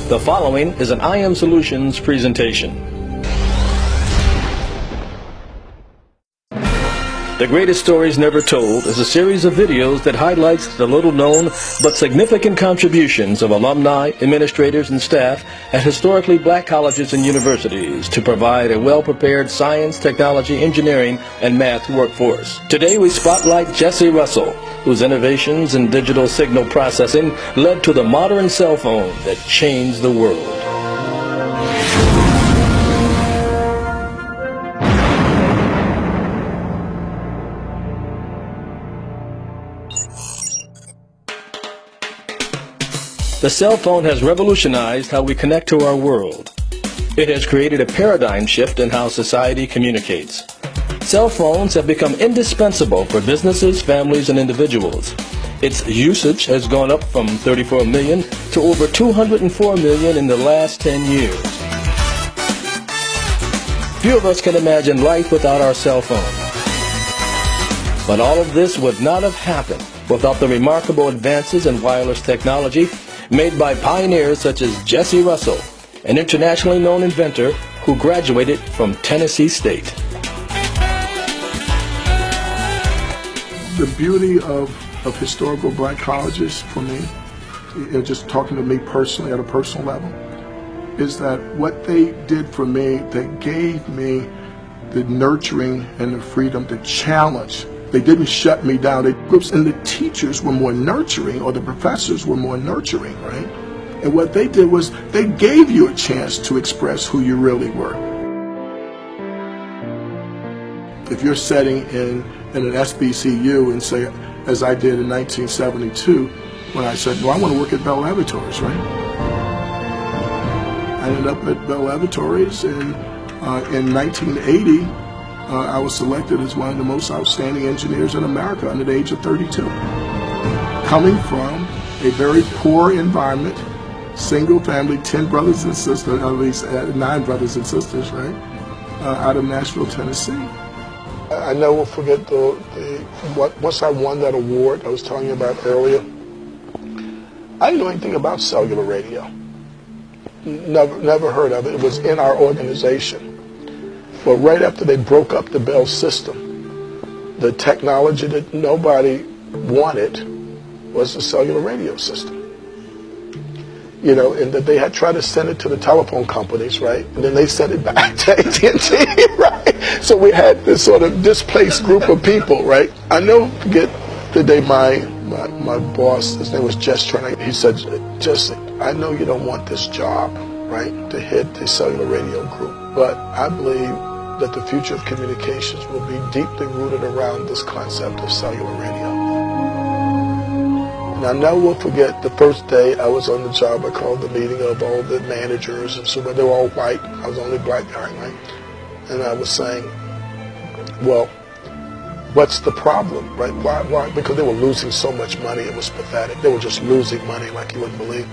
The following is an IM Solutions presentation. The Greatest Stories Never Told is a series of videos that highlights the little-known but significant contributions of alumni, administrators, and staff at historically black colleges and universities to provide a well-prepared science, technology, engineering, and math workforce. Today we spotlight Jesse Russell, whose innovations in digital signal processing led to the modern cell phone that changed the world. The cell phone has revolutionized how we connect to our world. It has created a paradigm shift in how society communicates. Cell phones have become indispensable for businesses, families, and individuals. Its usage has gone up from 34 million to over 204 million in the last 10 years. Few of us can imagine life without our cell phone. But all of this would not have happened without the remarkable advances in wireless technology made by pioneers such as Jesse Russell, an internationally known inventor who graduated from Tennessee State. The beauty of historical black colleges for me, just talking to me personally at a personal level, is that what they did for me, they gave me the nurturing and the freedom to challenge. They didn't shut me down. And the teachers were more nurturing, or the professors were more nurturing, right? And what they did was they gave you a chance to express who you really were. If you're sitting in an SBCU and say, as I did in 1972, when I said, well, I want to work at Bell Laboratories, right? I ended up at Bell Laboratories, and in 1980, I was selected as one of the most outstanding engineers in America under the age of 32. Coming from a very poor environment, single family, 10 brothers and sisters, at least 9 brothers and sisters, right? Out of Nashville, Tennessee. I never will forget once I won that award I was telling you about earlier, I didn't know anything about cellular radio. Never heard of it. It was in our organization. But right after they broke up the Bell system, the technology that nobody wanted was the cellular radio system. You know, and that they had tried to send it to the telephone companies, right? And then they sent it back to AT&T, right? So we had this sort of displaced group of people, right? I never forget the day my boss, his name was Jess Turner, he said, Jesse, I know you don't want this job, right, to hit the cellular radio group, but I believe that the future of communications will be deeply rooted around this concept of cellular radio. And I never will forget the first day I was on the job. I called the meeting of all the managers and so they were all white. I was the only black guy, right? And I was saying, well, what's the problem, right? Why? Because they were losing so much money, it was pathetic. They were just losing money like you wouldn't believe.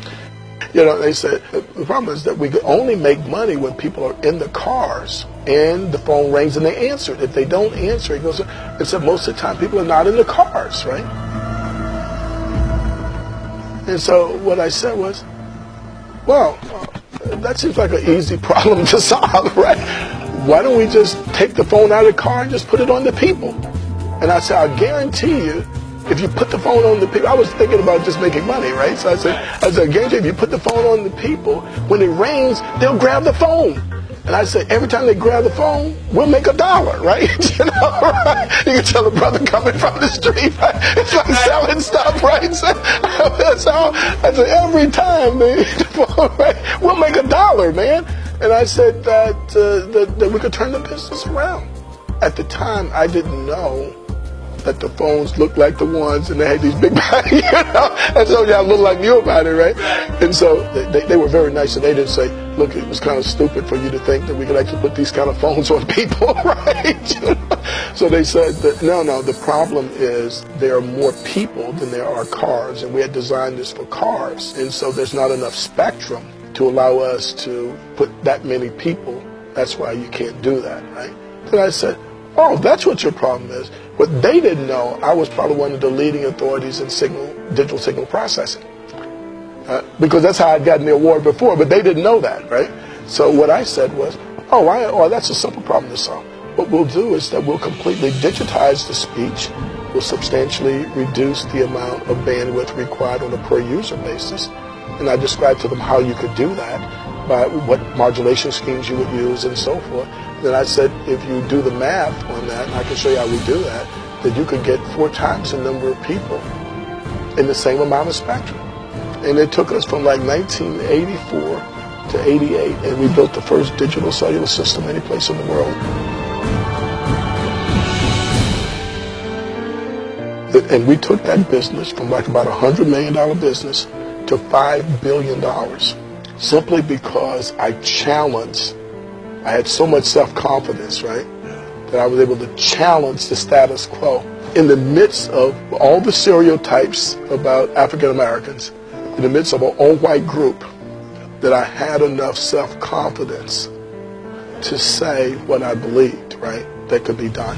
You know, they said, the problem is that we could only make money when people are in the cars and the phone rings and they answer it. If they don't answer, it goes, it said most of the time people are not in the cars, right? And so what I said was, well, that seems like an easy problem to solve, right? Why don't we just take the phone out of the car and just put it on the people? And I said, I guarantee you, if you put the phone on the people, I was thinking about just making money, right? So I said, I guarantee if you put the phone on the people, when it rings, they'll grab the phone. And I said, every time they grab the phone, we'll make $1, right? You know, right? You can tell a brother coming from the street, right? It's like selling stuff, right? So I said, every time they hit the phone, right, we'll make $1, man. And I said that we could turn the business around. At the time, I didn't know that the phones looked like the ones and they had these big bodies, you know, and so y'all look like you about it, right? And so they were very nice, and they didn't say, look, it was kind of stupid for you to think that we could actually put these kind of phones on people, right? You know? So they said that, no, the problem is there are more people than there are cars, and we had designed this for cars, and so there's not enough spectrum to allow us to put that many people. That's why you can't do that, right? Then I said, oh, that's what your problem is. What they didn't know, I was probably one of the leading authorities in digital signal processing. because that's how I'd gotten the award before, but they didn't know that, right? So what I said was, oh, that's a simple problem to solve. What we'll do is that we'll completely digitize the speech. We'll substantially reduce the amount of bandwidth required on a per user basis. And I described to them how you could do that, by what modulation schemes you would use and so forth. Then I said, if you do the math on that, and I can show you how we do that you could get 4 times the number of people in the same amount of spectrum. And it took us from like 1984 to 88, and we built the first digital cellular system any place in the world. And we took that business from like about $100 million business to $5 billion, simply because I had so much self-confidence, right, that I was able to challenge the status quo. In the midst of all the stereotypes about African Americans, in the midst of an all-white group, that I had enough self-confidence to say what I believed, right, that could be done.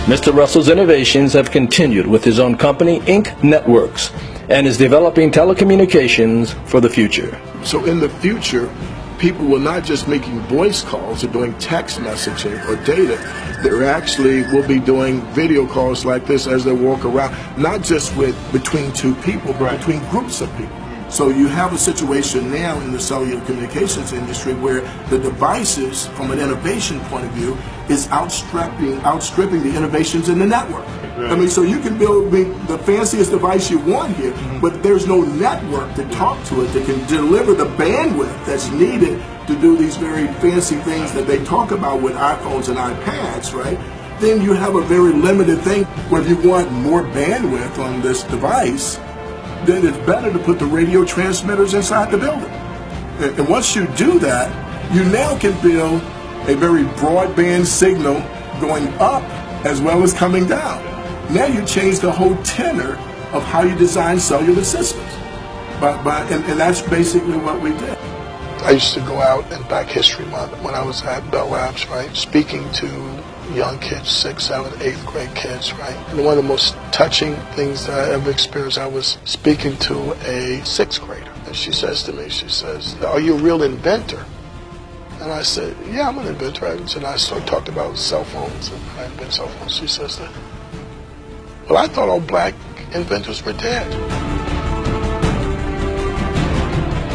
Mr. Russell's innovations have continued with his own company, Inc. Networks, and is developing telecommunications for the future. So in the future, people will not just making voice calls or doing text messaging or data. They actually will be doing video calls like this as they walk around, not just between 2 people, but between groups of people. So you have a situation now in the cellular communications industry where the devices, from an innovation point of view, is outstripping the innovations in the network. Right. I mean, so you can build the fanciest device you want here, but there's no network to talk to it that can deliver the bandwidth that's needed to do these very fancy things that they talk about with iPhones and iPads, right? Then you have a very limited thing where if you want more bandwidth on this device, then it's better to put the radio transmitters inside the building. And once you do that, you now can build a very broadband signal going up as well as coming down. Now you change the whole tenor of how you design cellular systems. And that's basically what we did. I used to go out in Black History Month when I was at Bell Labs, right, speaking to young kids, 6th, 7th, 8th grade kids, right? And one of the most touching things that I ever experienced, I was speaking to a 6th grader, and she says to me, she says, "Are you a real inventor?" And I said, "Yeah, I'm an inventor." And I started talking about cell phones, and I invented cell phones. She says that, "Well, I thought all black inventors were dead."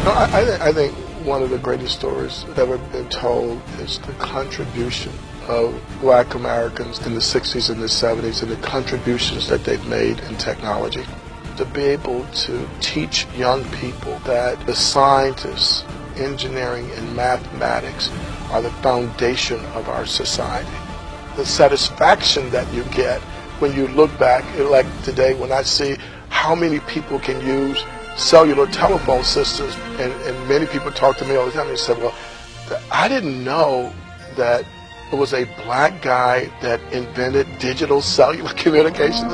No, I think one of the greatest stories that ever been told is the contribution of black Americans in the 60s and the 70s and the contributions that they've made in technology. To be able to teach young people that the scientists, engineering, and mathematics are the foundation of our society. The satisfaction that you get when you look back, like today when I see how many people can use cellular telephone systems, and many people talk to me all the time and say, well, I didn't know that it was a black guy that invented digital cellular communications.